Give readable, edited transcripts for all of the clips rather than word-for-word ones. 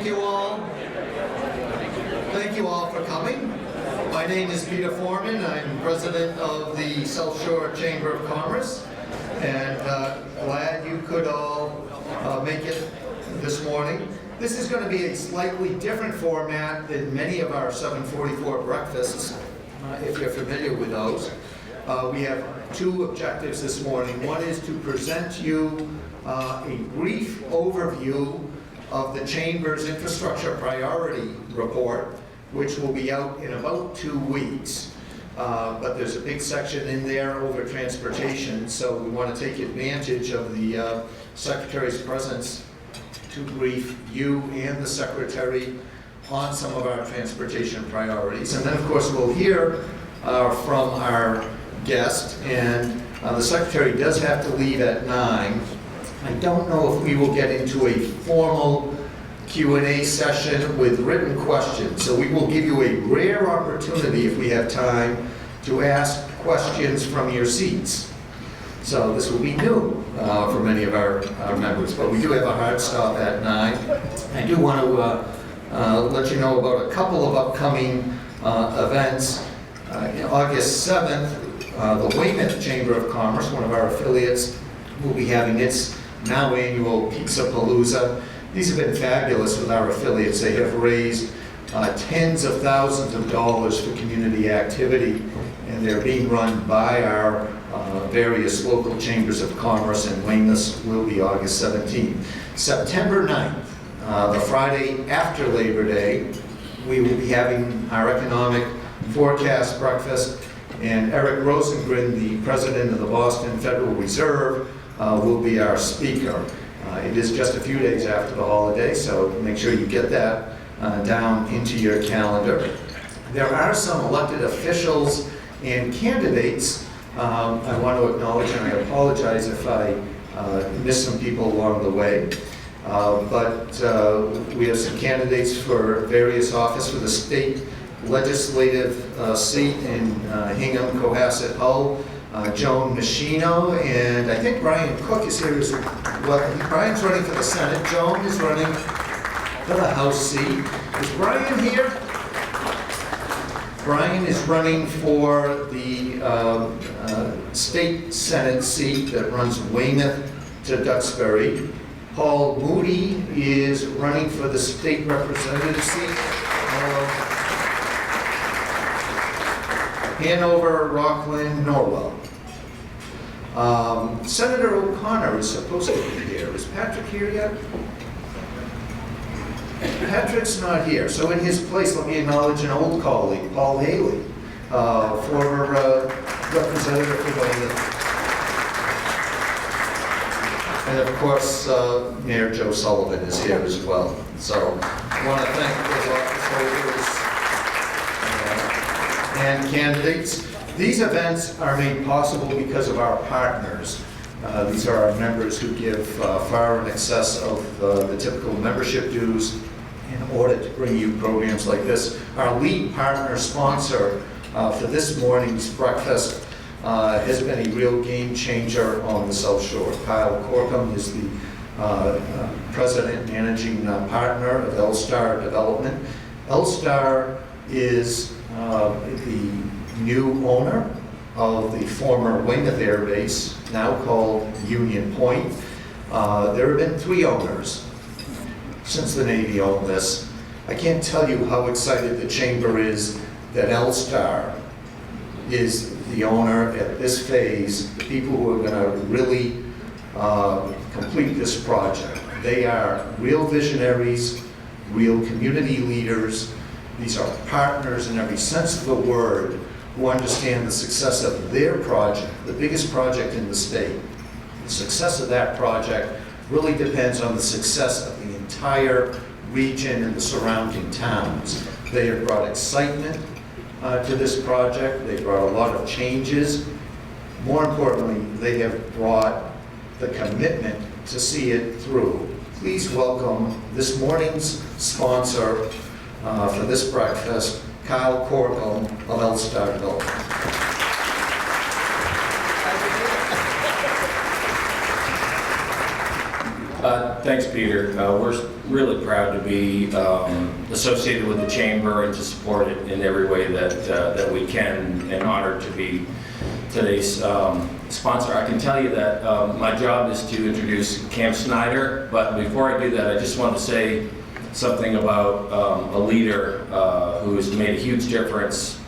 Thank you all. Thank you all for coming. My name is Peter Foreman. I'm president of the South Shore Chamber of Commerce, and glad you could all make it this morning. This is going to be a slightly different format than many of our 744 breakfasts, if you're familiar with those. We have two objectives this morning. One is to present you a brief overview of the Chamber's Infrastructure Priority Report, which will be out in about 2 weeks. But there's a big section in there over transportation, so we want to take advantage of the Secretary's presence to brief you and the Secretary on some of our transportation priorities. And then, of course, we'll hear from our guest, and the Secretary does have to leave at 9. I don't know if we will get into a formal Q&A session with written questions, so we will give you a rare opportunity, if we have time, to ask questions from your seats. So this will be new for many of our members, but we do have a hard stop at 9. I do want to let you know about a couple of upcoming events. August 7th, the Weymouth Chamber of Commerce, one of our affiliates, will be having its now annual Pizza Palooza. These have been fabulous with our affiliates. They have raised tens of thousands of dollars for community activity, and they're being run by our various local chambers of commerce, and Weymouth will be August 17th. September 9th, the Friday after Labor Day, we will be having our economic forecast breakfast, and Eric Rosengren, the president of the Boston Federal Reserve, will be our speaker. It is just a few days after the holiday, so make sure you get that down into your calendar. There are some elected officials and candidates I want to acknowledge, and I apologize if I missed some people along the way. But we have some candidates for various office for the state legislative seat in Hingham, Cohasset, Hull. Joan Machino, and I think Brian Cook is here as well. Brian's running for the Senate. Joan is running for the House seat. Is Brian here? Brian is running for the state Senate seat that runs Weymouth to Duxbury. Paul Moody is running for the state representative seat of Hanover, Rockland, Norwell. Senator O'Connor is supposed to be here. Is Patrick here yet? Patrick's not here. So in his place, let me acknowledge an old colleague, Paul Haley, former representative for Weymouth. And of course, Mayor Joe Sullivan is here as well. So I want to thank those office holders and candidates. These events are made possible because of our partners. These are our members who give far in excess of the typical membership dues in order to bring you programs like this. Our lead partner sponsor for this morning's breakfast has been a real game changer on the South Shore. Kyle Corkum is the president and managing partner of L-Star Development. L-Star is the new owner of the former Weymouth Air Base, now called Union Point. There have been 3 owners since the Navy owned this. I can't tell you how excited the Chamber is that L-Star is the owner at this phase, the people who are going to really complete this project. They are real visionaries, real community leaders. These are partners in every sense of the word, who understand the success of their project, the biggest project in the state. The success of that project really depends on the success of the entire region and the surrounding towns. They have brought excitement to this project. They've brought a lot of changes. More importantly, they have brought the commitment to see it through. Please welcome this morning's sponsor for this breakfast, Kyle Corkum of L-Star Development. Thanks, Peter. We're really proud to be associated with the Chamber and to support it in every way that we can, and honored to be today's sponsor. I can tell you that my job is to introduce Cam Snyder, but before I do that, I just want to say something about a leader who has made a huge difference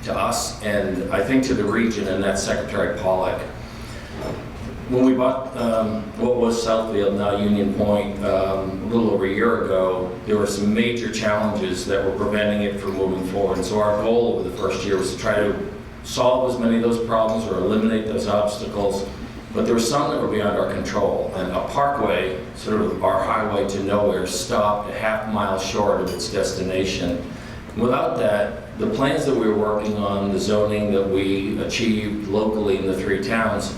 to us and I think to the region, and that's Secretary Pollack. When we bought what was Southfield, now Union Point, a little over a year ago, there were some major challenges that were preventing it from moving forward. And so our goal over the first year was to try to solve as many of those problems or eliminate those obstacles, but there were some that were beyond our control. And a parkway, sort of our highway to nowhere, stopped a half-mile short of its destination. Without that, the plans that we were working on, the zoning that we achieved locally in the 3 towns,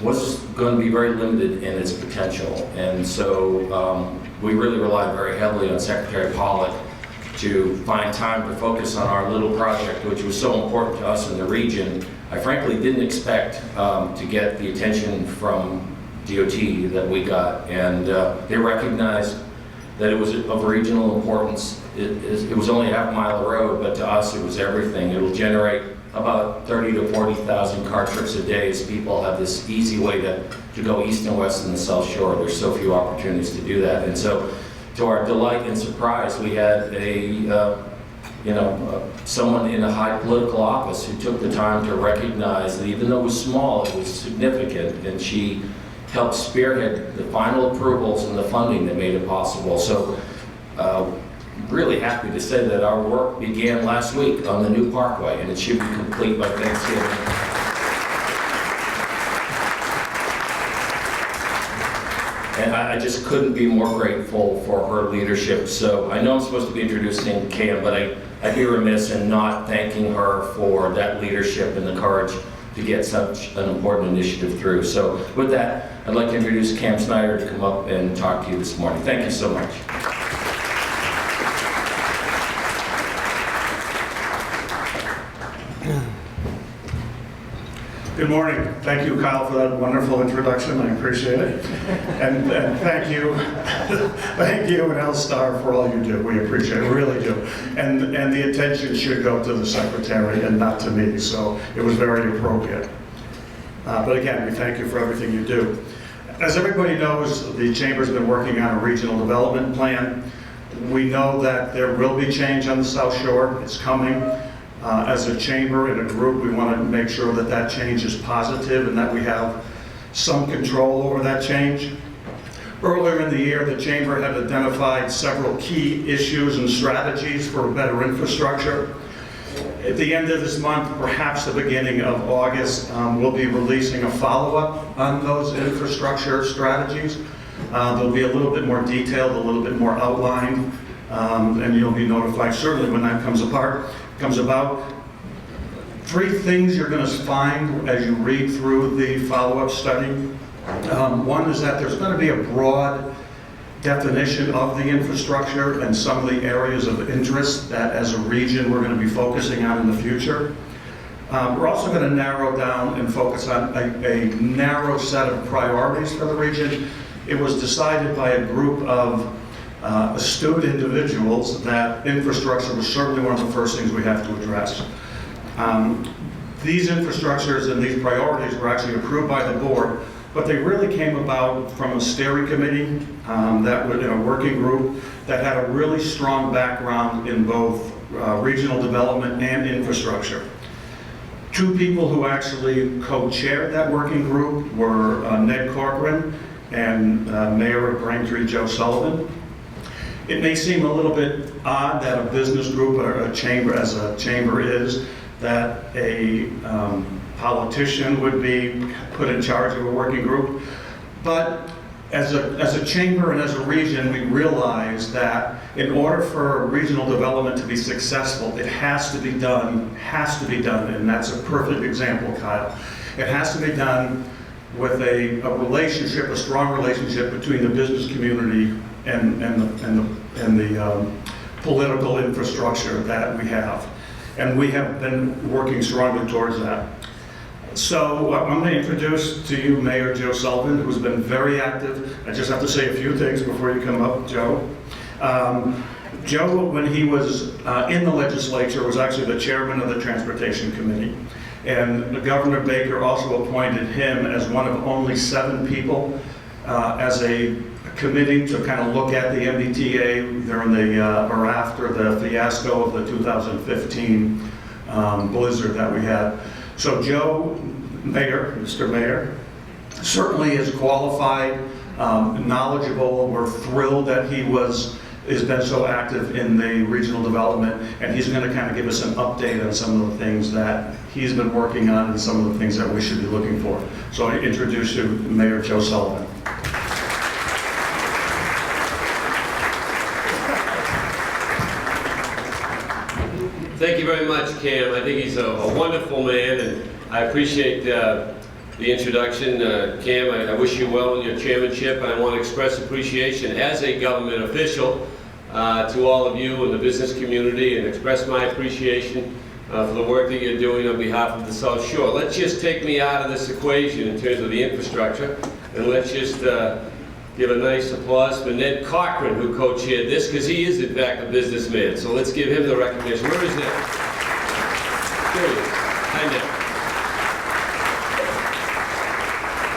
was going to be very limited in its potential. And so we really relied very heavily on Secretary Pollack to find time to focus on our little project, which was so important to us in the region. I frankly didn't expect to get the attention from DOT that we got, and they recognized that it was of regional importance. It was only a half-mile road, but to us it was everything. It will generate about 30,000 to 40,000 car trips a day as people have this easy way to go east and west in the South Shore. There's so few opportunities to do that. And so, to our delight and surprise, we had someone in a high political office who took the time to recognize that even though it was small, it was significant, and she helped spearhead the final approvals and the funding that made it possible. So, really happy to say that our work began last week on the new parkway, and it should be complete by Thanksgiving. And I just couldn't be more grateful for her leadership. So I know I'm supposed to be introducing Cam, but I'd be remiss in not thanking her for that leadership and the courage to get such an important initiative through. So with that, I'd like to introduce Cam Snyder to come up and talk to you this morning. Thank you so much. Good morning. Thank you, Kyle, for that wonderful introduction. I appreciate it. And thank you, thank you and L-Star for all you do. We appreciate it, we really do. And the attention should go to the secretary and not to me, so it was very appropriate. But again, we thank you for everything you do. As everybody knows, the Chamber's been working on a regional development plan. We know that there will be change on the South Shore. It's coming. As a chamber and a group, we want to make sure that that change is positive and that we have some control over that change. Earlier in the year, the chamber had identified several key issues and strategies for better infrastructure. At the end of this month, perhaps the beginning of August, we'll be releasing a follow-up on those infrastructure strategies. They'll be a little bit more detailed, a little bit more outlined, and you'll be notified certainly when that comes about. 3 things you're going to find as you read through the follow-up study. One is that there's going to be a broad definition of the infrastructure and some of the areas of interest that as a region we're going to be focusing on in the future. We're also going to narrow down and focus on a narrow set of priorities for the region. It was decided by a group of astute individuals that infrastructure was certainly one of the first things we have to address. These infrastructures and these priorities were actually approved by the board, but they really came about from a steering committee that was in a working group that had a really strong background in both regional development and infrastructure. 2 people who actually co-chaired that working group were Ned Corcoran and Mayor of Braintree, Joe Sullivan. It may seem a little bit odd that a business group or a chamber, as a chamber is, that a politician would be put in charge of a working group. But as a chamber and as a region, we realize that in order for regional development to be successful, it has to be done, and that's a perfect example, Kyle. It has to be done with a relationship, a strong relationship between the business community and the political infrastructure that we have. And we have been working strongly towards that. So I'm going to introduce to you Mayor Joe Sullivan, who's been very active. I just have to say a few things before you come up, Joe. Joe, when he was in the legislature, was actually the chairman of the Transportation Committee. And Governor Baker also appointed him as one of only 7 people as a committee to kind of look at the MBTA during the, or after the fiasco of the 2015 blizzard that we had. So Joe, Mayor, Mr. Mayor, certainly is qualified, knowledgeable. We're thrilled that he has been so active in the regional development, and he's going to kind of give us an update on some of the things that he's been working on and some of the things that we should be looking for. So I introduce you to Mayor Joe Sullivan. Thank you very much, Cam. I think he's a wonderful man, and I appreciate the introduction. Cam, I wish you well in your chairmanship. I want to express appreciation as a government official to all of you in the business community, and express my appreciation for the work that you're doing on behalf of the South Shore. Let's just take me out of this equation in terms of the infrastructure, and let's just give a nice applause for Ned Cochran, who co-chaired this, because he is, in fact, a businessman. So let's give him the recognition. Where is Ned? There he is.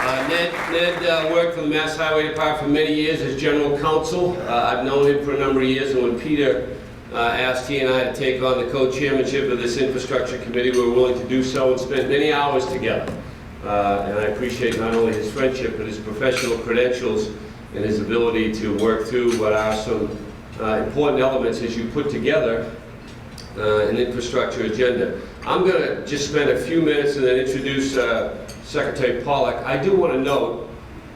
Hi, Ned. Ned worked for the Mass Highway Department for many years as general counsel. I've known him for a number of years, and when Peter asked he and I to take on the co-chairmanship of this infrastructure committee, we were willing to do so and spent many hours together. And I appreciate not only his friendship, but his professional credentials and his ability to work through what are some important elements as you put together an infrastructure agenda. I'm going to just spend a few minutes and then introduce Secretary Pollack. I do want to note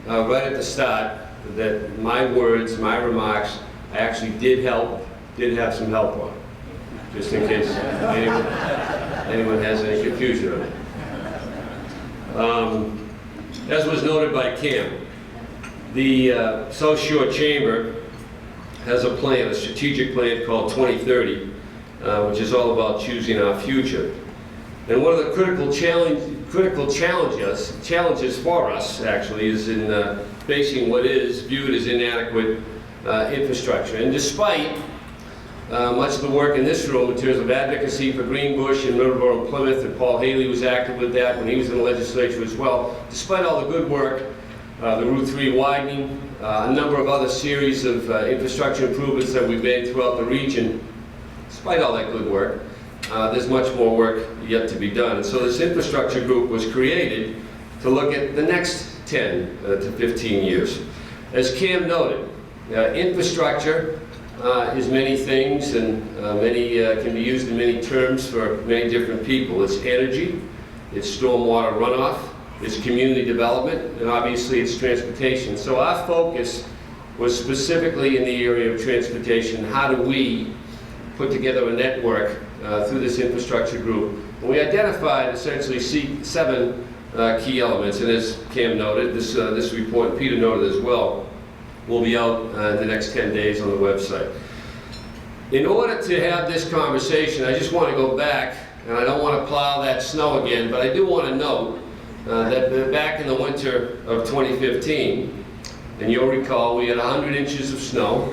right at the start that my words, my remarks, I actually did have some help on, just in case anyone has any confusion on it. As was noted by Cam, the South Shore Chamber has a plan, a strategic plan called 2030, which is all about choosing our future. And one of the critical challenges for us, actually, is in facing what is viewed as inadequate infrastructure. And despite much of the work in this room in terms of advocacy for Greenbush and Riverboro and Plymouth, and Paul Haley was active with that when he was in the legislature as well. Despite all the good work, the Route 3 widening, a number of other series of infrastructure improvements that we've made throughout the region, despite all that good work, there's much more work yet to be done. And so this infrastructure group was created to look at the next 10 to 15 years. As Cam noted, infrastructure is many things, and many can be used in many terms for many different people. It's energy, it's stormwater runoff, it's community development, and obviously it's transportation. So our focus was specifically in the area of transportation. How do we put together a network through this infrastructure group? And we identified essentially 7 key elements, and as Cam noted, this report, and Peter noted as well, will be out in the next 10 days on the website. In order to have this conversation, I just want to go back, and I don't want to plow that snow again, but I do want to note that back in the winter of 2015, and you'll recall, we had 100 inches of snow.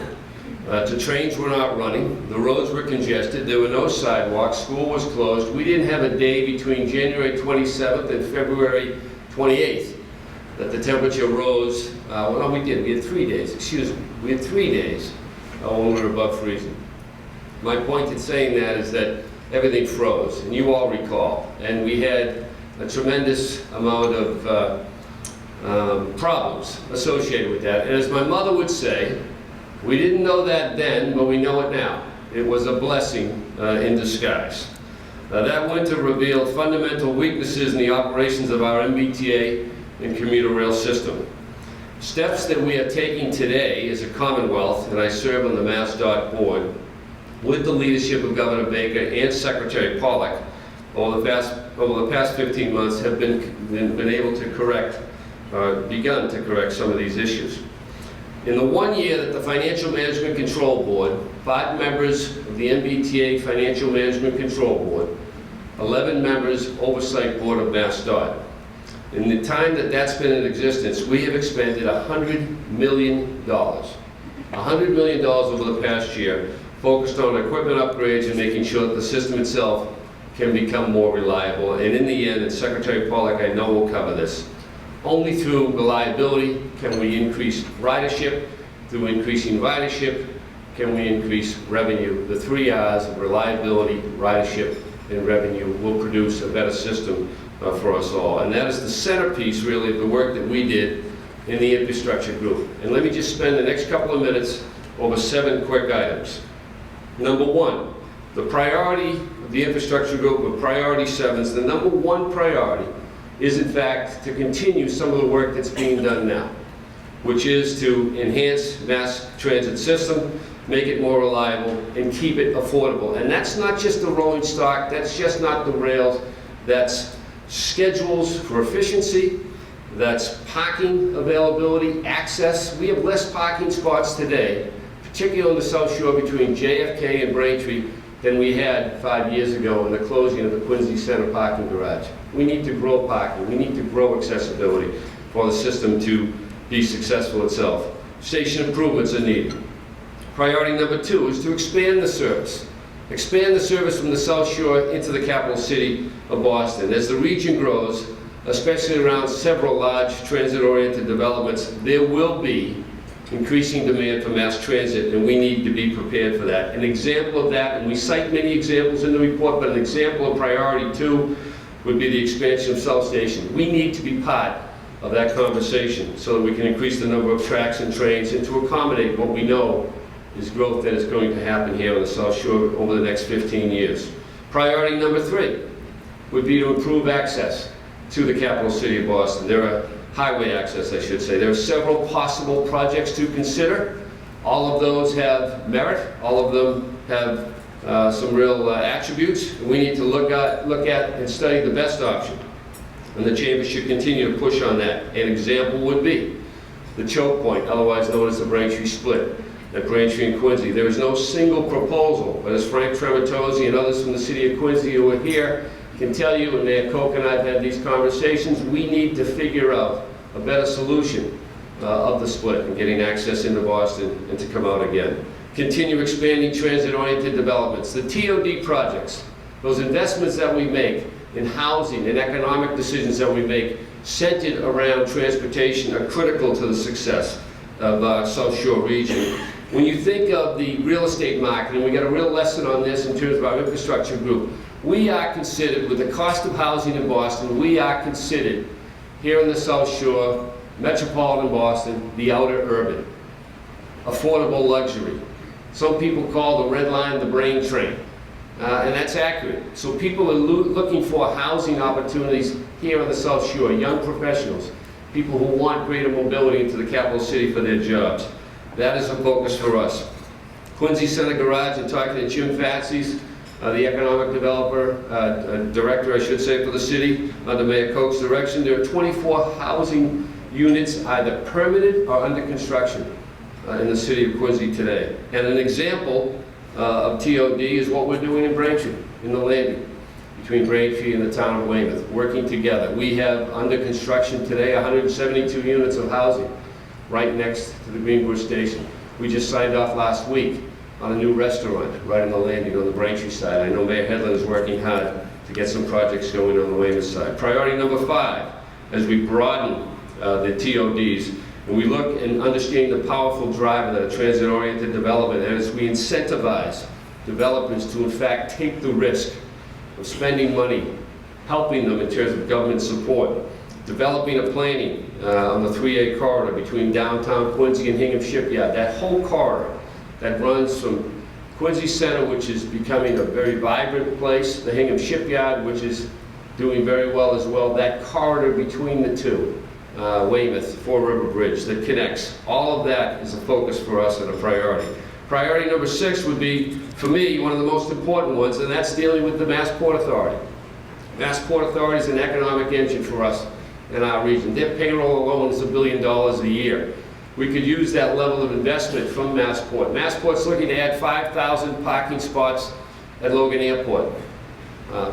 The trains were not running, the roads were congested, there were no sidewalks, school was closed. We didn't have a day between January 27th and February 28th that the temperature rose. Well, no, we did. We had 3 days. Excuse me. We had 3 days when we were above freezing. My point in saying that is that everything froze, and you all recall. And we had a tremendous amount of problems associated with that. And as my mother would say, we didn't know that then, but we know it now. It was a blessing in disguise. That winter revealed fundamental weaknesses in the operations of our MBTA and commuter rail system. Steps that we are taking today as a Commonwealth, and I serve on the MassDOT board, with the leadership of Governor Baker and Secretary Pollack, over the past 15 months have been able to correct, begun to correct some of these issues. In the 1 year that the Financial Management Control Board, 5 members of the MBTA Financial Management Control Board, 11 members oversight board of MassDOT. In the time that that's been in existence, we have expended $100 million. $100 million over the past year, focused on equipment upgrades and making sure that the system itself can become more reliable. And in the end, and Secretary Pollack, I know will cover this, only through reliability can we increase ridership. Through increasing ridership, can we increase revenue? The 3 R's of reliability, ridership, and revenue will produce a better system for us all. And that is the centerpiece, really, of the work that we did in the infrastructure group. And let me just spend the next couple of minutes over 7 quick items. Number 1, the priority of the infrastructure group of priority 7s, the number 1 priority is in fact to continue some of the work that's being done now, which is to enhance mass transit system, make it more reliable, and keep it affordable. And that's not just the rolling stock, that's just not the rails, that's schedules for efficiency, that's parking availability, access. We have less parking spots today, particularly on the South Shore between JFK and Braintree, than we had 5 years ago in the closing of the Quincy Center parking garage. We need to grow parking, we need to grow accessibility for the system to be successful itself. Station improvements are needed. Priority number 2 is to expand the service. Expand the service from the South Shore into the capital city of Boston. As the region grows, especially around several large transit-oriented developments, there will be increasing demand for mass transit, and we need to be prepared for that. An example of that, and we cite many examples in the report, but an example of priority 2 would be the expansion of South Station. We need to be part of that conversation so that we can increase the number of tracks and trains and to accommodate what we know is growth that is going to happen here on the South Shore over the next 15 years. Priority number 3 would be to improve access to the capital city of Boston. There are highway access, I should say. There are several possible projects to consider. All of those have merit. All of them have some real attributes. We need to look at and study the best option. And the Chamber should continue to push on that. An example would be the choke point, otherwise known as the Braintree split, at Braintree and Quincy. There is no single proposal, but as Frank Trematozzi and others from the city of Quincy who are here can tell you, and Mayor Koch and I have had these conversations, we need to figure out a better solution of the split and getting access into Boston and to come out again. Continue expanding transit-oriented developments. The TOD projects, those investments that we make in housing and economic decisions that we make centered around transportation are critical to the success of our South Shore region. When you think of the real estate market, and we got a real lesson on this in terms of our infrastructure group, we are considered, with the cost of housing in Boston, we are considered here in the South Shore, metropolitan Boston, the outer urban. Affordable luxury. Some people call the red line the brain train. And that's accurate. So people are looking for housing opportunities here on the South Shore, young professionals, people who want greater mobility into the capital city for their jobs. That is a focus for us. Quincy Center Garage, and talking to Jim Fatsis, the economic developer, director, I should say, for the city, under Mayor Koch's direction. There are 24 housing units either permitted or under construction in the city of Quincy today. And an example of TOD is what we're doing in Braintree, in the landing, between Braintree and the town of Weymouth, working together. We have under construction today 172 units of housing right next to the Greenbush Station. We just signed off last week on a new restaurant right on the landing on the Braintree side. I know Mayor Headland is working hard to get some projects going on the Weymouth side. Priority number 5, as we broaden the TODs, and we look and understand the powerful driver that a transit-oriented development, and as we incentivize developers to in fact take the risk of spending money, helping them in terms of government support, developing a planning on the 3A corridor between downtown Quincy and Hingham Shipyard. That whole corridor that runs from Quincy Center, which is becoming a very vibrant place, the Hingham Shipyard, which is doing very well as well, that corridor between the two, Weymouth, Four River Bridge, that connects. All of that is a focus for us and a priority. Priority number 6 would be, for me, one of the most important ones, and that's dealing with the Massport Authority. Massport Authority is an economic engine for us in our region. Their payroll alone is $1 billion a year. We could use that level of investment from Massport. Massport's looking to add 5,000 parking spots at Logan Airport.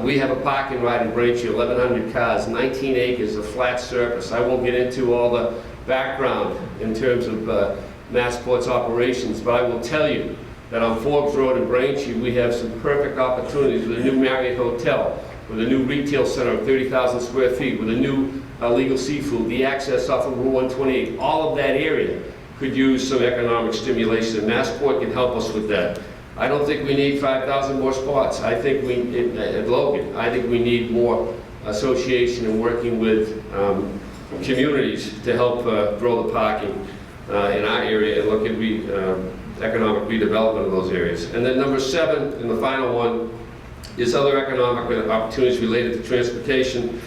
We have a parking lot in Braintree, 1,100 cars, 19 acres of flat surface. I won't get into all the background in terms of Massport's operations, but I will tell you that on Forbes Road in Braintree, we have some perfect opportunities with a new Marriott Hotel, with a new retail center of 30,000 square feet, with a new legal seafood, the access off of Route 128. All of that area could use some economic stimulation, and Massport can help us with that. I don't think we need 5,000 more spots. I think at Logan, I think we need more association and working with communities to help grow the parking in our area and look at economic redevelopment of those areas. And then number 7, and the final one, is other economic opportunities related to transportation.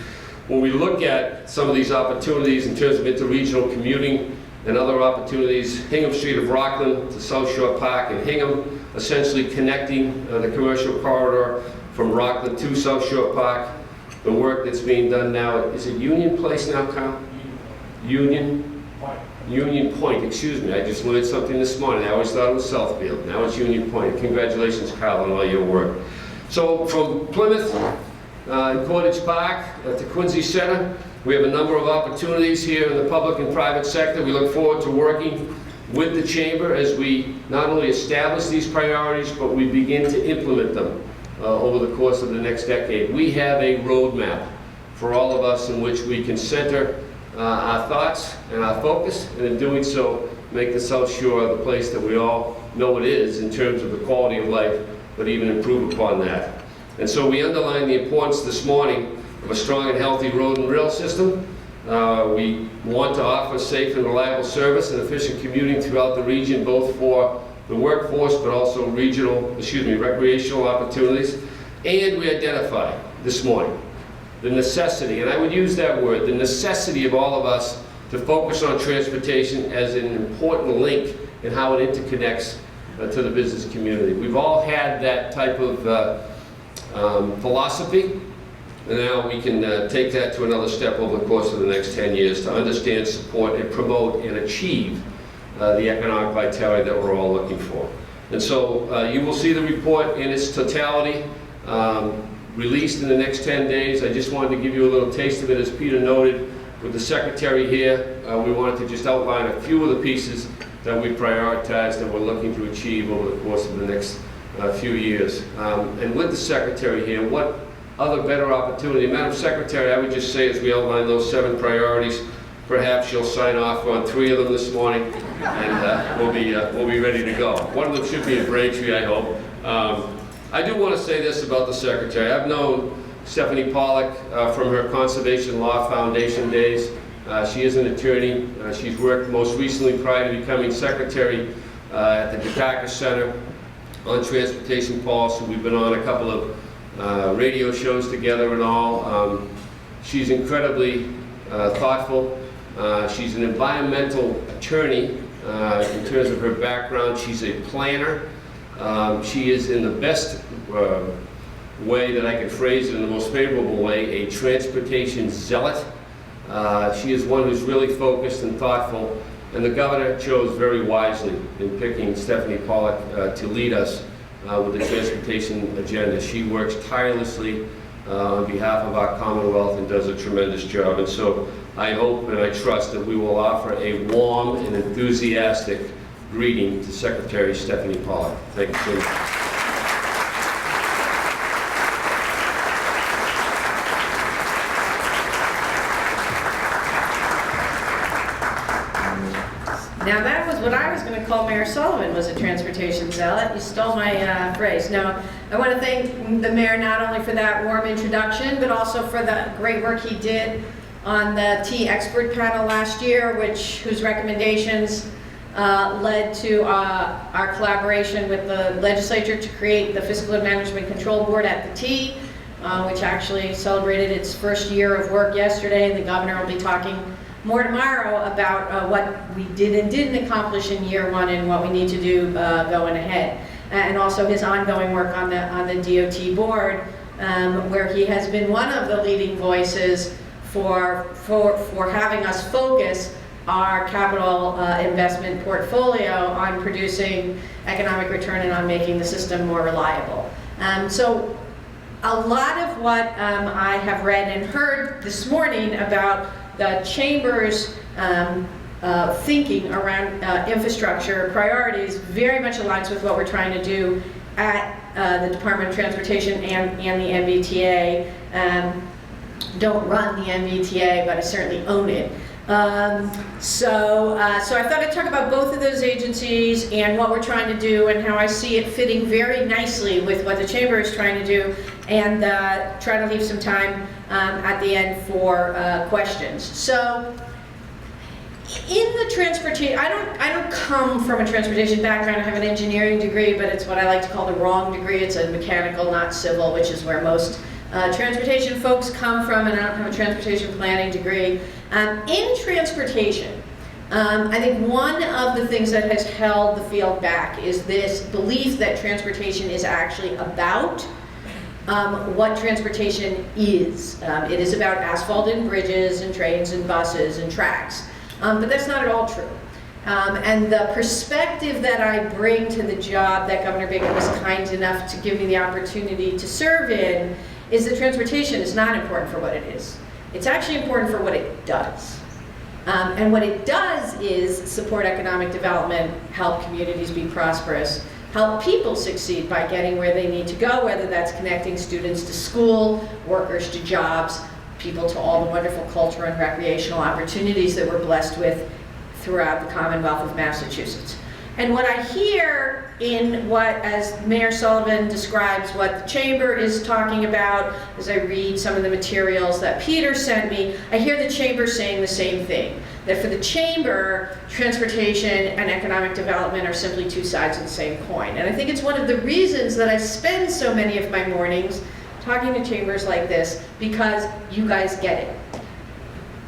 When we look at some of these opportunities in terms of interregional commuting and other opportunities, Hingham Street of Rockland to South Shore Park in Hingham, essentially connecting the commercial corridor from Rockland to South Shore Park. The work that's being done now, is it Union Place now, Kyle? Union Point, excuse me. I just learned something this morning. I always thought it was Southfield. Now it's Union Point. Congratulations, Kyle, on all your work. So from Plymouth and Cottage Park to Quincy Center, we have a number of opportunities here in the public and private sector. We look forward to working with the Chamber as we not only establish these priorities, but we begin to implement them over the course of the next decade. We have a roadmap for all of us in which we can center our thoughts and our focus, and in doing so, make the South Shore the place that we all know it is in terms of the quality of life, but even improve upon that. And so we underline the importance this morning of a strong and healthy road and rail system. We want to offer safe and reliable service and efficient commuting throughout the region, both for the workforce, but also recreational opportunities. And we identify this morning the necessity, and I would use that word, the necessity of all of us to focus on transportation as an important link in how it interconnects to the business community. We've all had that type of philosophy, and now we can take that to another step over the course of the next 10 years to understand, support, and promote and achieve the economic vitality that we're all looking for. And so you will see the report in its totality released in the next 10 days. I just wanted to give you a little taste of it. As Peter noted, with the secretary here, we wanted to just outline a few of the pieces that we prioritized that we're looking to achieve over the course of the next few years. And with the secretary here, what other better opportunity? Madam Secretary, I would just say as we outline those 7 priorities, perhaps you'll sign off on 3 of them this morning, and we'll be ready to go. One of them should be in Braintree, I hope. I do want to say this about the secretary. I've known Stephanie Pollack from her Conservation Law Foundation days. She is an attorney. She's worked most recently prior to becoming secretary at the Dukakis Center on transportation policy. We've been on a couple of radio shows together and all. She's incredibly thoughtful. She's an environmental attorney in terms of her background. She's a planner. She is, in the best way that I can phrase it, in the most favorable way, a transportation zealot. She is one who's really focused and thoughtful, and the governor chose very wisely in picking Stephanie Pollack to lead us with the transportation agenda. She works tirelessly on behalf of our Commonwealth and does a tremendous job. And so I hope and I trust that we will offer a warm and enthusiastic greeting to Secretary Stephanie Pollack. Thank you so much. Now that was what I was going to call Mayor Sullivan, was a transportation zealot. You stole my phrase. Now, I want to thank the mayor not only for that warm introduction, but also for the great work he did on the T expert panel last year, whose recommendations led to our collaboration with the legislature to create the Fiscal and Management Control Board at the T, which actually celebrated its first year of work yesterday, and the governor will be talking more tomorrow about what we did and didn't accomplish in year 1 and what we need to do going ahead. And also his ongoing work on the DOT board, where he has been one of the leading voices for having us focus our capital investment portfolio on producing economic return and on making the system more reliable. So a lot of what I have read and heard this morning about the Chamber's thinking around infrastructure priorities very much aligns with what we're trying to do at the Department of Transportation and the MBTA. Don't run the MBTA, but I certainly own it. So I thought I'd talk about both of those agencies and what we're trying to do and how I see it fitting very nicely with what the Chamber is trying to do, and try to leave some time at the end for questions. So, in the transportation, I don't come from a transportation background. I have an engineering degree, but it's what I like to call the wrong degree. It's a mechanical, not civil, which is where most transportation folks come from, and I don't have a transportation planning degree. In transportation, I think one of the things that has held the field back is this belief that transportation is actually about what transportation is. It is about asphalt and bridges and trains and buses and tracks. But that's not at all true. And the perspective that I bring to the job that Governor Baker was kind enough to give me the opportunity to serve in is that transportation is not important for what it is. It's actually important for what it does. And what it does is support economic development, help communities be prosperous, help people succeed by getting where they need to go, whether that's connecting students to school, workers to jobs, people to all the wonderful cultural and recreational opportunities that we're blessed with throughout the Commonwealth of Massachusetts. And what I hear in what, as Mayor Sullivan describes, what the Chamber is talking about, as I read some of the materials that Peter sent me, I hear the Chamber saying the same thing, that for the Chamber, transportation and economic development are simply two sides of the same coin. And I think it's one of the reasons that I spend so many of my mornings talking to chambers like this, because you guys get it.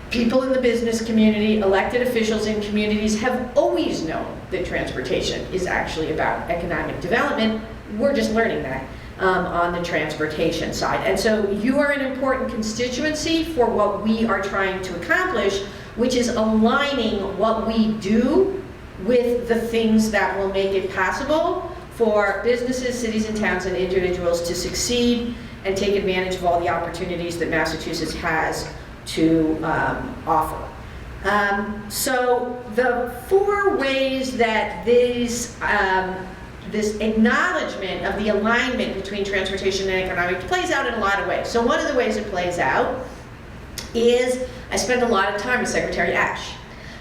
People in the business community, elected officials in communities have always known that transportation is actually about economic development. We're just learning that on the transportation side. And so you are an important constituency for what we are trying to accomplish, which is aligning what we do with the things that will make it possible for businesses, cities and towns and individuals to succeed and take advantage of all the opportunities that Massachusetts has to offer. So the four ways that this acknowledgement of the alignment between transportation and economic plays out in a lot of ways. So one of the ways it plays out is I spend a lot of time with Secretary Ash.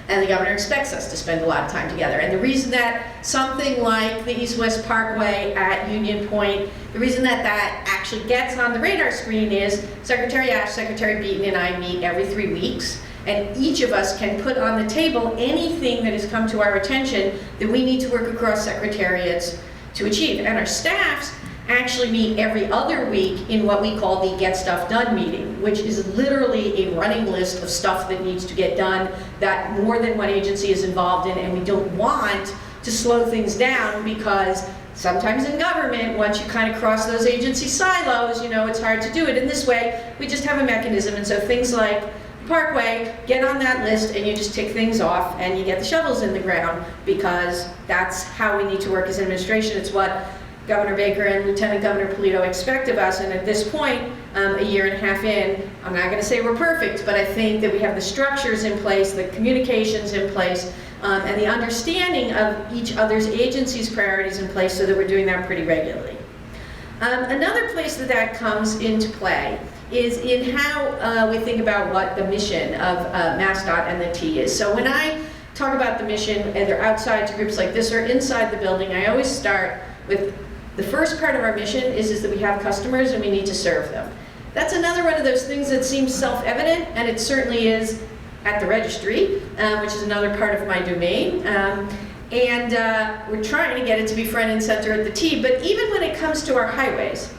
And the governor expects us to spend a lot of time together. And the reason that something like the East-West Parkway at Union Point, the reason that that actually gets on the radar screen is Secretary Ash, Secretary Beaton, and I meet every 3 weeks. And each of us can put on the table anything that has come to our attention that we need to work across secretariats to achieve. And our staffs actually meet every other week in what we call the Get Stuff Done meeting, which is literally a running list of stuff that needs to get done that more than one agency is involved in, and we don't want to slow things down because sometimes in government, once you kind of cross those agency silos, you know, it's hard to do it. In this way, we just have a mechanism, and so things like Parkway, get on that list and you just tick things off and you get the shovels in the ground, because that's how we need to work as an administration. It's what Governor Baker and Lieutenant Governor Polito expect of us, and at this point, a year and a half in, I'm not going to say we're perfect, but I think that we have the structures in place, the communications in place, and the understanding of each other's agency's priorities in place so that we're doing that pretty regularly. Another place that that comes into play is in how we think about what the mission of MassDOT and the T is. So when I talk about the mission, either outside to groups like this or inside the building, I always start with the first part of our mission is that we have customers and we need to serve them. That's another one of those things that seems self-evident, and it certainly is at the registry, which is another part of my domain. We're trying to get it to be front and center at the T, but even when it comes to our highways,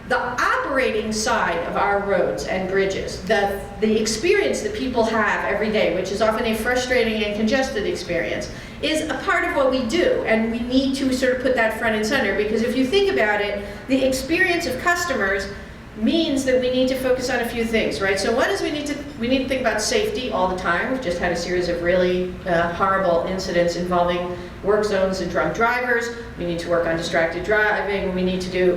the operating side of our roads and bridges, the experience that people have every day, which is often a frustrating and congested experience, is a part of what we do, and we need to sort of put that front and center, because if you think about it, the experience of customers means that we need to focus on a few things, right? So one is we need to think about safety all the time. We've just had a series of really horrible incidents involving work zones and drunk drivers. We need to work on distracted driving.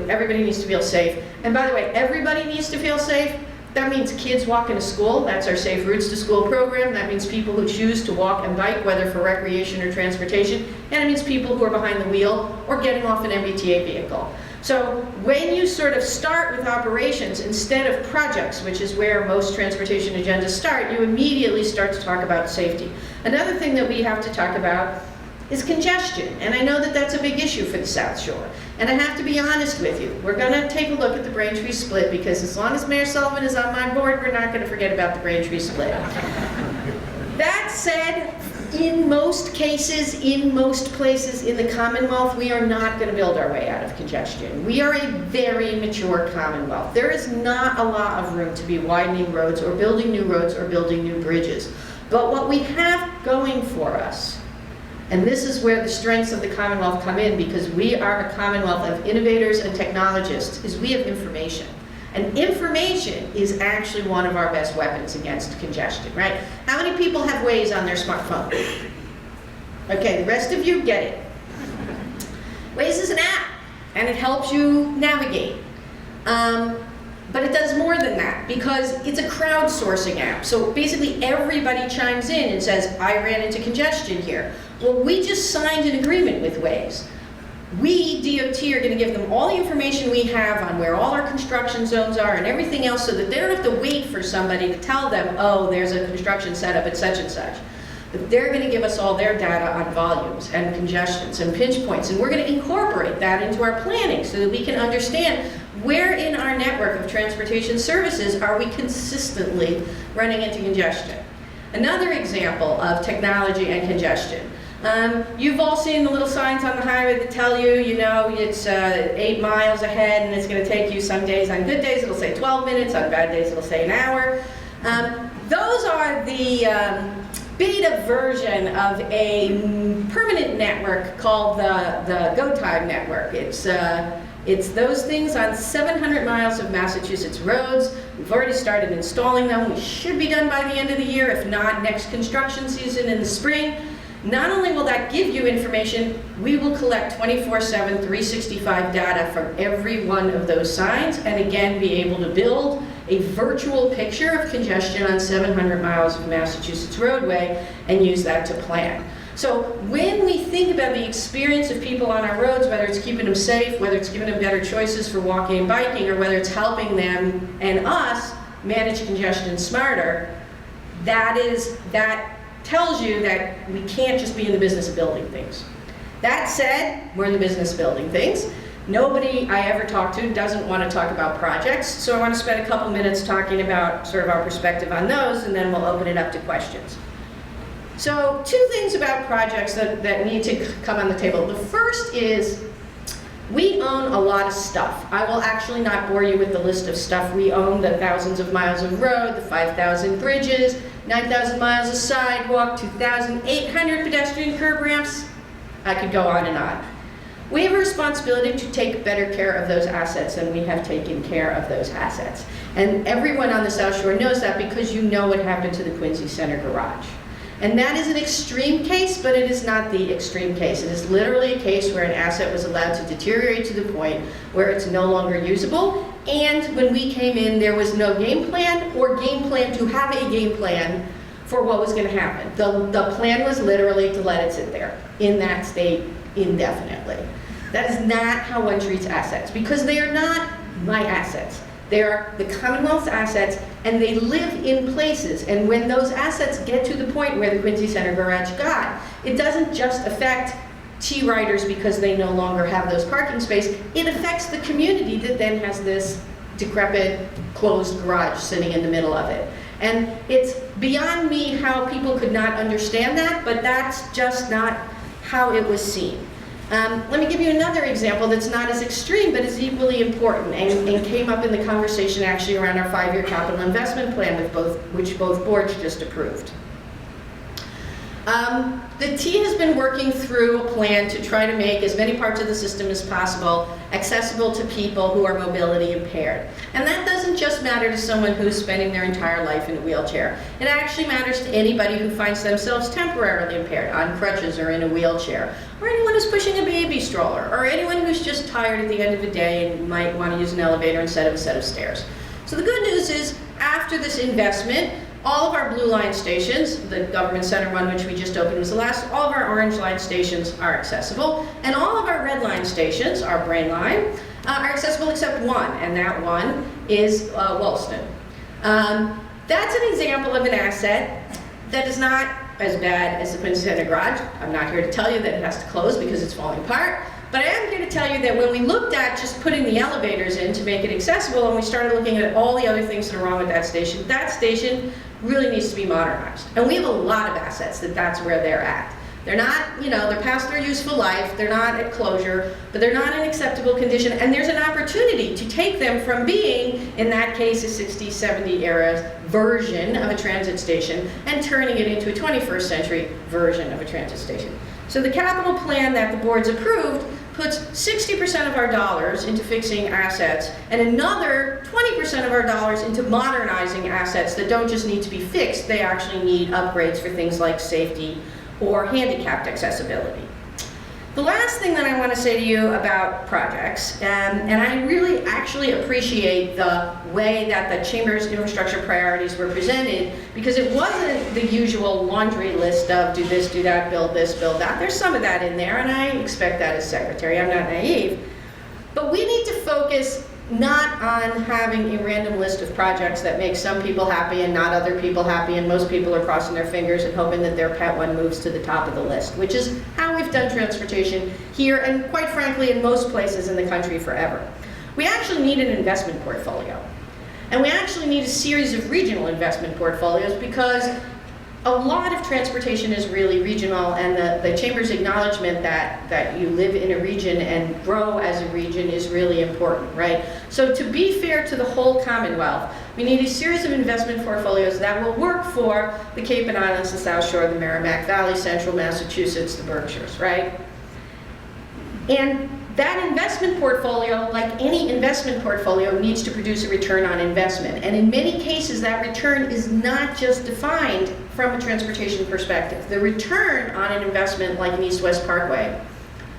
Everybody needs to feel safe. And by the way, everybody needs to feel safe. That means kids walking to school. That's our Safe Routes to School program. That means people who choose to walk and bike, whether for recreation or transportation. And it means people who are behind the wheel or getting off an MBTA vehicle. So when you sort of start with operations instead of projects, which is where most transportation agendas start, you immediately start to talk about safety. Another thing that we have to talk about is congestion. And I know that that's a big issue for the South Shore. And I have to be honest with you. We're going to take a look at the Braintree split, because as long as Mayor Sullivan is on my board, we're not going to forget about the Braintree split. That said, in most cases, in most places in the Commonwealth, we are not going to build our way out of congestion. We are a very mature Commonwealth. There is not a lot of room to be widening roads or building new bridges. But what we have going for us, and this is where the strengths of the Commonwealth come in, because we are a Commonwealth of innovators and technologists, is we have information. And information is actually one of our best weapons against congestion, right? How many people have Waze on their smartphone? Okay, the rest of you get it. Waze is an app, and it helps you navigate. But it does more than that, because it's a crowdsourcing app. So basically everybody chimes in and says, I ran into congestion here. Well, we just signed an agreement with Waze. We, DOT, are going to give them all the information we have on where all our construction zones are and everything else, so that they don't have to wait for somebody to tell them, oh, there's a construction setup at such and such. But they're going to give us all their data on volumes and congestions and pinch points, and we're going to incorporate that into our planning so that we can understand where in our network of transportation services are we consistently running into congestion. Another example of technology and congestion. You've all seen the little signs on the highway that tell you, it's 8 miles ahead and it's going to take you some days. On good days it'll say 12 minutes, on bad days it'll say an hour. Those are the beta version of a permanent network called the Go Time network. It's those things on 700 miles of Massachusetts roads. We've already started installing them. We should be done by the end of the year, if not next construction season in the spring. Not only will that give you information, we will collect 24/7, 365 data from every one of those signs, and again be able to build a virtual picture of congestion on 700 miles of Massachusetts roadway and use that to plan. So when we think about the experience of people on our roads, whether it's keeping them safe, whether it's giving them better choices for walking and biking, or whether it's helping them and us manage congestion smarter, that tells you that we can't just be in the business of building things. That said, we're in the business of building things. Nobody I ever talk to doesn't want to talk about projects, so I want to spend a couple minutes talking about sort of our perspective on those, and then we'll open it up to questions. So 2 things about projects that need to come on the table. The first is we own a lot of stuff. I will actually not bore you with the list of stuff we own, the thousands of miles of road, the 5,000 bridges, 9,000 miles of sidewalk, 2,800 pedestrian curb ramps. I could go on and on. We have a responsibility to take better care of those assets than we have taken care of those assets. And everyone on the South Shore knows that, because you know what happened to the Quincy Center garage. And that is an extreme case, but it is not the extreme case. It is literally a case where an asset was allowed to deteriorate to the point where it's no longer usable. And when we came in, there was no game plan or game plan to have a game plan for what was going to happen. The plan was literally to let it sit there in that state indefinitely. That is not how one treats assets, because they are not my assets. They are the Commonwealth's assets, and they live in places. And when those assets get to the point where the Quincy Center garage got, it doesn't just affect T-riders because they no longer have those parking spaces. It affects the community that then has this decrepit, closed garage sitting in the middle of it. And it's beyond me how people could not understand that, but that's just not how it was seen. Let me give you another example that's not as extreme, but is equally important, and came up in the conversation actually around our 5-year capital investment plan, which both boards just approved. The T has been working through a plan to try to make as many parts of the system as possible accessible to people who are mobility impaired. And that doesn't just matter to someone who's spending their entire life in a wheelchair. It actually matters to anybody who finds themselves temporarily impaired, on crutches or in a wheelchair, or anyone who's pushing a baby stroller, or anyone who's just tired at the end of the day and might want to use an elevator instead of a set of stairs. So the good news is, after this investment, all of our blue line stations, the government center one which we just opened was the last, all of our orange line stations are accessible, and all of our red line stations, our brain line, are accessible except one, and that one is Woolston. That's an example of an asset that is not as bad as the Quincy Center Garage. I'm not here to tell you that it has to close because it's falling apart, but I am here to tell you that when we looked at just putting the elevators in to make it accessible, and we started looking at all the other things that are wrong with that station really needs to be modernized. And we have a lot of assets that's where they're at. They're not, they're past their useful life, they're not at closure, but they're not in acceptable condition, and there's an opportunity to take them from being, in that case, a 60s, 70s era version of a transit station and turning it into a 21st century version of a transit station. So the capital plan that the board's approved puts 60% of our dollars into fixing assets and another 20% of our dollars into modernizing assets that don't just need to be fixed, they actually need upgrades for things like safety or handicapped accessibility. The last thing that I want to say to you about projects, and I really actually appreciate the way that the Chamber's infrastructure priorities were presented, because it wasn't the usual laundry list of do this, do that, build this, build that. There's some of that in there, and I expect that as secretary. I'm not naive. But we need to focus not on having a random list of projects that make some people happy and not other people happy, and most people are crossing their fingers and hoping that their pet one moves to the top of the list, which is how we've done transportation here and, quite frankly, in most places in the country forever. We actually need an investment portfolio. And we actually need a series of regional investment portfolios, because a lot of transportation is really regional, and the Chamber's acknowledgement that you live in a region and grow as a region is really important, right? So to be fair to the whole Commonwealth, we need a series of investment portfolios that will work for the Cape and Islands, the South Shore, the Merrimack Valley, Central Massachusetts, the Berkshires, right? And that investment portfolio, like any investment portfolio, needs to produce a return on investment. And in many cases, that return is not just defined from a transportation perspective. The return on an investment like an East-West Parkway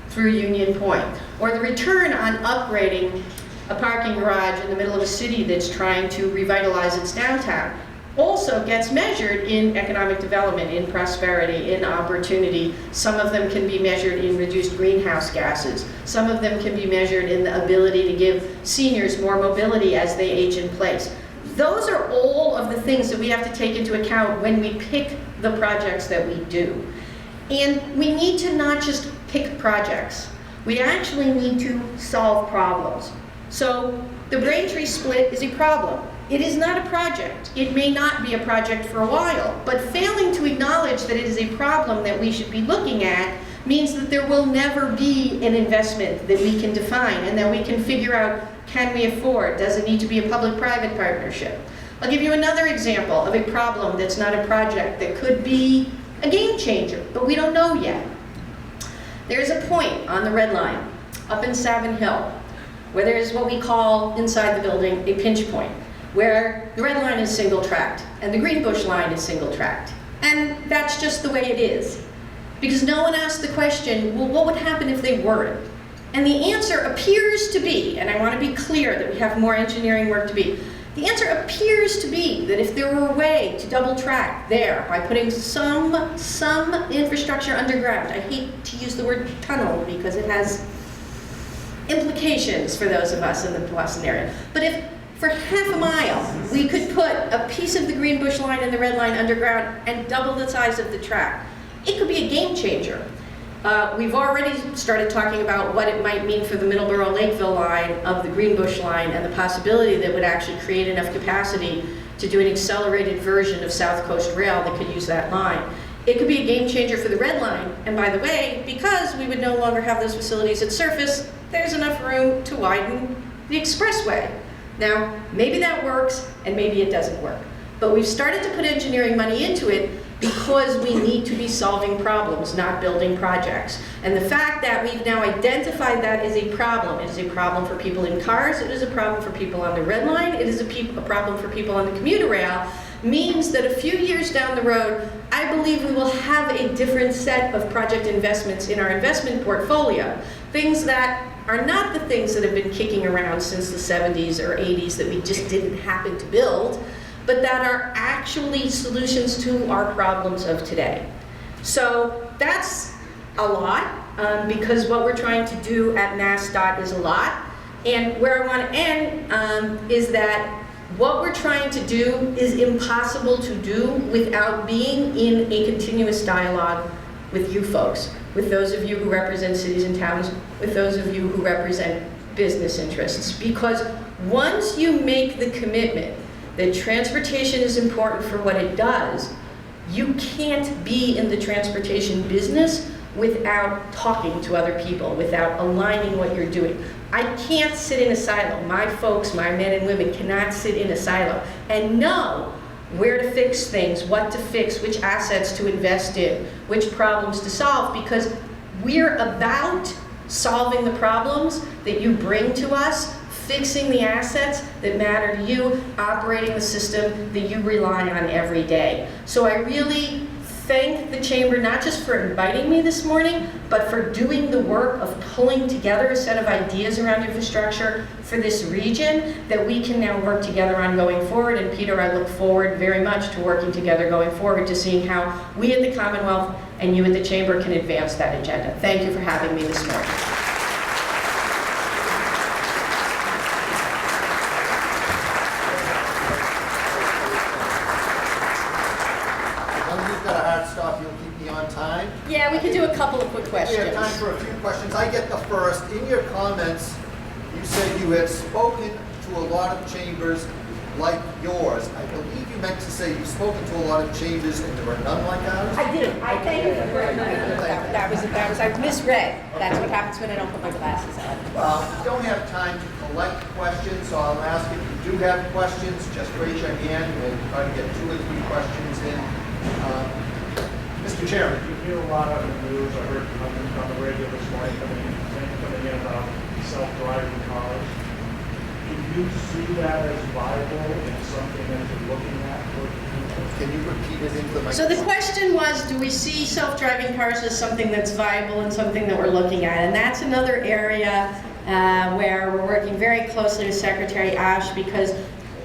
through Union Point, or the return on upgrading a parking garage in the middle of a city that's trying to revitalize its downtown, also gets measured in economic development, in prosperity, in opportunity. Some of them can be measured in reduced greenhouse gases. Some of them can be measured in the ability to give seniors more mobility as they age in place. Those are all of the things that we have to take into account when we pick the projects that we do. And we need to not just pick projects. We actually need to solve problems. So the Braintree split is a problem. It is not a project. It may not be a project for a while, but failing to acknowledge that it is a problem that we should be looking at means that there will never be an investment that we can define and that we can figure out, can we afford? Does it need to be a public-private partnership? I'll give you another example of a problem that's not a project that could be a game changer, but we don't know yet. There's a point on the Red Line up in Savin Hill where there's what we call inside the building a pinch point, where the Red Line is single-tracked and the Greenbush line is single-tracked. And that's just the way it is. Because no one asked the question, well, what would happen if they weren't? And the answer appears to be, and I want to be clear that we have more engineering work to be, the answer appears to be that if there were a way to double track there by putting some infrastructure underground, I hate to use the word tunnel because it has implications for those of us in the Boston area, but if for half a mile we could put a piece of the Greenbush line and the Red Line underground and double the size of the track, it could be a game changer. We've already started talking about what it might mean for the Middleborough-Lakeville line of the Greenbush line and the possibility that would actually create enough capacity to do an accelerated version of South Coast Rail that could use that line. It could be a game changer for the Red Line, and by the way, because we would no longer have those facilities at surface, there's enough room to widen the expressway. Now, maybe that works, and maybe it doesn't work. But we've started to put engineering money into it because we need to be solving problems, not building projects. And the fact that we've now identified that as a problem, it is a problem for people in cars, it is a problem for people on the Red Line, it is a problem for people on the commuter rail, means that a few years down the road, I believe we will have a different set of project investments in our investment portfolio. Things that are not the things that have been kicking around since the 70s or 80s that we just didn't happen to build, but that are actually solutions to our problems of today. So that's a lot, because what we're trying to do at MassDOT is a lot. And where I want to end is that what we're trying to do is impossible to do without being in a continuous dialogue with you folks, with those of you who represent cities and towns, with those of you who represent business interests. Because once you make the commitment that transportation is important for what it does, you can't be in the transportation business without talking to other people, without aligning what you're doing. I can't sit in a silo. My folks, my men and women cannot sit in a silo and know where to fix things, what to fix, which assets to invest in, which problems to solve, because we're about solving the problems that you bring to us, fixing the assets that matter to you, operating the system that you rely on every day. So I really thank the Chamber, not just for inviting me this morning, but for doing the work of pulling together a set of ideas around infrastructure for this region that we can now work together on going forward. And Peter, I look forward very much to working together going forward to seeing how we at the Commonwealth and you at the Chamber can advance that agenda. Thank you for having me this morning. Yeah, we can do a couple of quick questions. We have time for a few questions. I get the first. In your comments, you said you had spoken to a lot of chambers like yours. I believe you meant to say you've spoken to a lot of chambers and there were none like ours? I did. I thank you for correcting me. That was, I misread. That's what happens when I don't put my glasses on. Well, we don't have time to collect questions, so I'll ask if you do have questions, just raise your hand. We'll try to get 2 or 3 questions in. Mr. Chairman. You hear a lot of the news. I heard on the radio this morning coming in about self-driving cars. Do you see that as viable and something that you're looking at? Can you repeat it into the microphone? So the question was, do we see self-driving cars as something that's viable and something that we're looking at? And that's another area where we're working very closely with Secretary Ash, because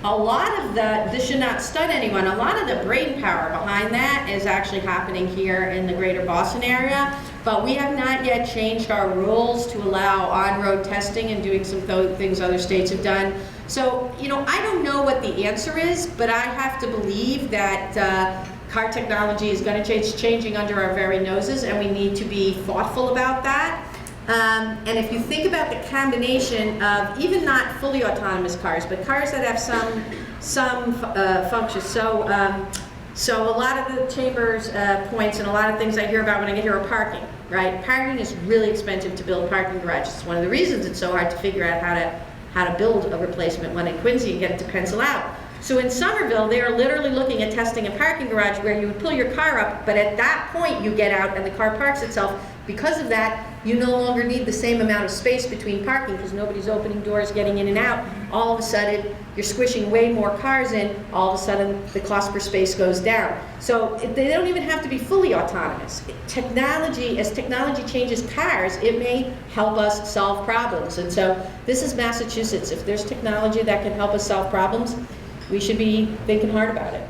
a lot of this should not stun anyone, a lot of the brain power behind that is actually happening here in the greater Boston area, but we have not yet changed our rules to allow on-road testing and doing some things other states have done. So, you know, I don't know what the answer is, but I have to believe that car technology is going to change, changing under our very noses, and we need to be thoughtful about that. And if you think about the combination of even not fully autonomous cars, but cars that have some function. So a lot of the Chamber's points and a lot of things I hear about when I get here are parking, right? Parking is really expensive to build parking garages. It's one of the reasons it's so hard to figure out how to build a replacement one in Quincy and get it to pencil out. So in Somerville, they are literally looking at testing a parking garage where you would pull your car up, but at that point you get out and the car parks itself. Because of that, you no longer need the same amount of space between parking because nobody's opening doors, getting in and out. All of a sudden, you're squishing way more cars in. All of a sudden, the cost per space goes down. So they don't even have to be fully autonomous. Technology, as technology changes cars, it may help us solve problems. And so this is Massachusetts. If there's technology that can help us solve problems, we should be thinking hard about it.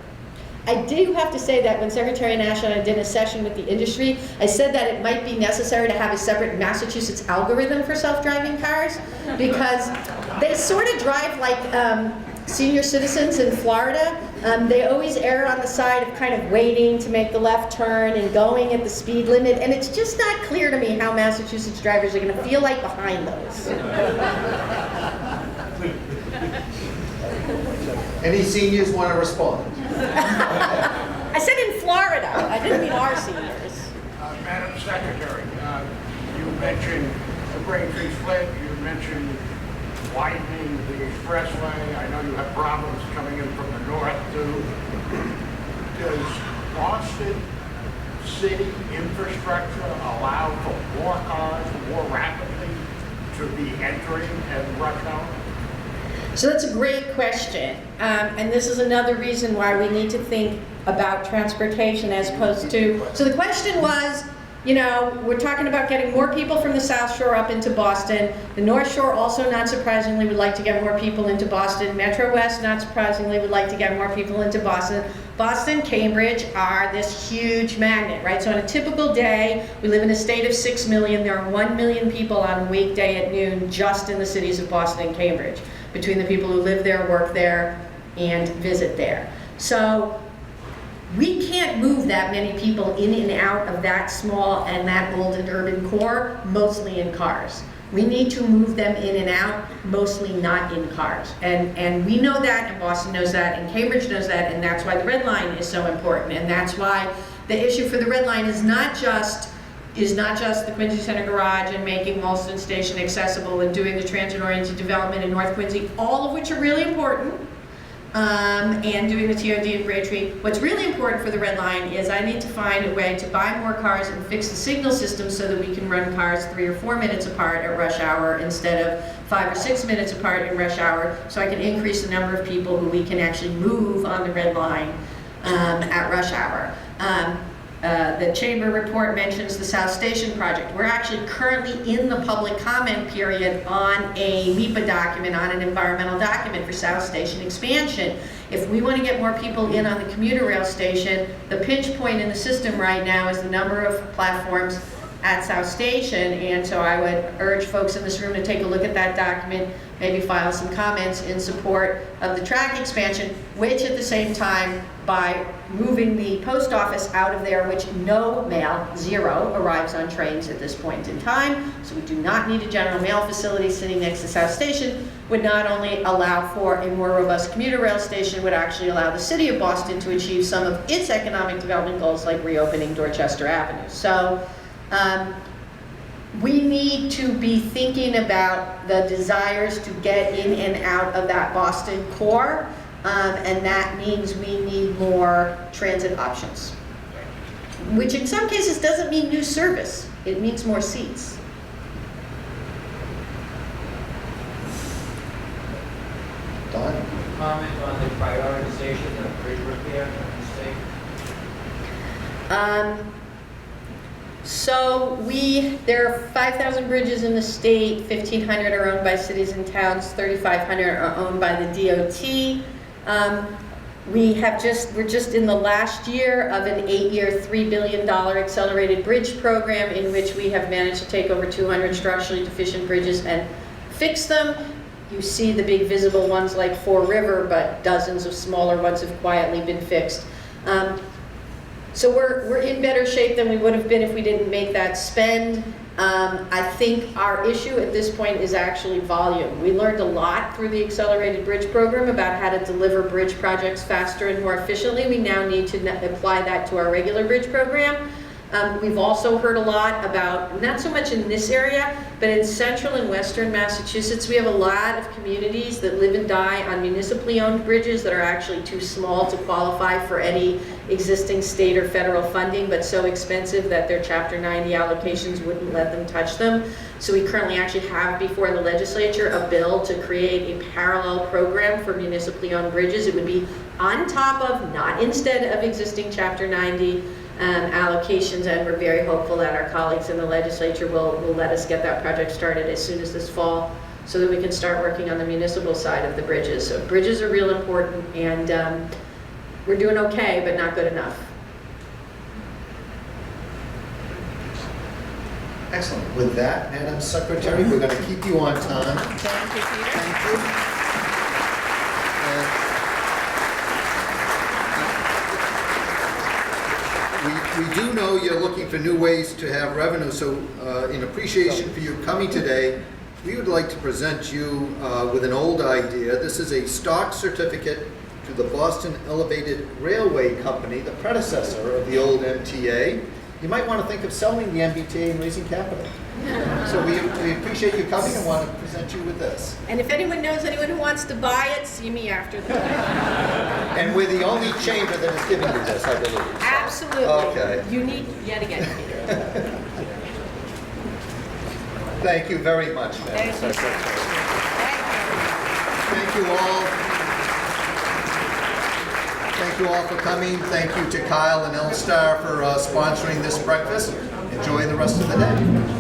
I do have to say that when Secretary Nash and I did a session with the industry, I said that it might be necessary to have a separate Massachusetts algorithm for self-driving cars, because they sort of drive like senior citizens in Florida. They always err on the side of kind of waiting to make the left turn and going at the speed limit, and it's just not clear to me how Massachusetts drivers are going to feel like behind those. Any seniors want to respond? I said in Florida. I didn't mean our seniors. Madam Secretary, you mentioned the Braintree split. You mentioned widening the expressway. I know you have problems coming in from the north too. Does Boston city infrastructure allow for more cars more rapidly to be entering at rush hour? So that's a great question. And this is another reason why we need to think about transportation as opposed to, so the question was, you know, we're talking about getting more people from the South Shore up into Boston. The North Shore also, not surprisingly, would like to get more people into Boston. Metro West, not surprisingly, would like to get more people into Boston. Boston, Cambridge are this huge magnet, right? So on a typical day, we live in a state of 6 million. There are 1 million people on a weekday at noon just in the cities of Boston and Cambridge, between the people who live there, work there, and visit there. So we can't move that many people in and out of that small and that old and urban core, mostly in cars. We need to move them in and out, mostly not in cars. And we know that, and Boston knows that, and Cambridge knows that, and that's why the Red Line is so important. And that's why the issue for the Red Line is not just the Quincy Center Garage and making Molston Station accessible and doing the transit-oriented development in North Quincy, all of which are really important, and doing the TOD in Braintree. What's really important for the Red Line is I need to find a way to buy more cars and fix the signal system so that we can run cars 3 or 4 minutes apart at rush hour instead of 5 or 6 minutes apart in rush hour, so I can increase the number of people who we can actually move on the Red Line at rush hour. The Chamber report mentions the South Station project. We're actually currently in the public comment period on a MEPA document, on an environmental document for South Station expansion. If we want to get more people in on the commuter rail station, the pinch point in the system right now is the number of platforms at South Station, and so I would urge folks in this room to take a look at that document, maybe file some comments in support of the track expansion, which at the same time, by moving the post office out of there, which no mail, zero, arrives on trains at this point in time, so we do not need a general mail facility sitting next to South Station, would not only allow for a more robust commuter rail station, would actually allow the city of Boston to achieve some of its economic development goals, like reopening Dorchester Avenue. So we need to be thinking about the desires to get in and out of that Boston core, and that means we need more transit options, which in some cases doesn't mean new service, it means more seats. Don? Comment on the prioritization of bridge repair in the state? So there are 5,000 bridges in the state, 1,500 are owned by cities and towns, 3,500 are owned by the DOT. We're just in the last year of an 8-year, $3 billion accelerated bridge program in which we have managed to take over 200 structurally deficient bridges and fix them. You see the big visible ones like Fore River, but dozens of smaller ones have quietly been fixed. So we're in better shape than we would have been if we didn't make that spend. I think our issue at this point is actually volume. We learned a lot through the Accelerated Bridge Program about how to deliver bridge projects faster and more efficiently. We now need to apply that to our regular bridge program. We've also heard a lot about, not so much in this area, but in central and western Massachusetts, we have a lot of communities that live and die on municipally owned bridges that are actually too small to qualify for any existing state or federal funding, but so expensive that their Chapter 90 allocations wouldn't let them touch them. So we currently actually have before the legislature a bill to create a parallel program for municipally owned bridges. It would be on top of, not instead of, existing Chapter 90 allocations, and we're very hopeful that our colleagues in the legislature will let us get that project started as soon as this fall so that we can start working on the municipal side of the bridges. So bridges are real important, and we're doing okay, but not good enough. Excellent. With that, Madam Secretary, we're going to keep you on time. Thank you, Peter. Thank you. We do know you're looking for new ways to have revenue, so in appreciation for you coming today, we would like to present you with an old idea. This is a stock certificate to the Boston Elevated Railway Company, the predecessor of the old MTA. you might want to think of selling the MBTA and raising capital. So we appreciate you coming and want to present you with this. And if anyone knows anyone who wants to buy it, see me after the fact. And we're the only chamber that is giving you this, I believe. Absolutely. Okay. Unique yet again, Peter. Thank you very much, ma'am. Thank you. Thank you all. Thank you all for coming. Thank you to Kyle and Elstar for sponsoring this breakfast. Enjoy the rest of the day.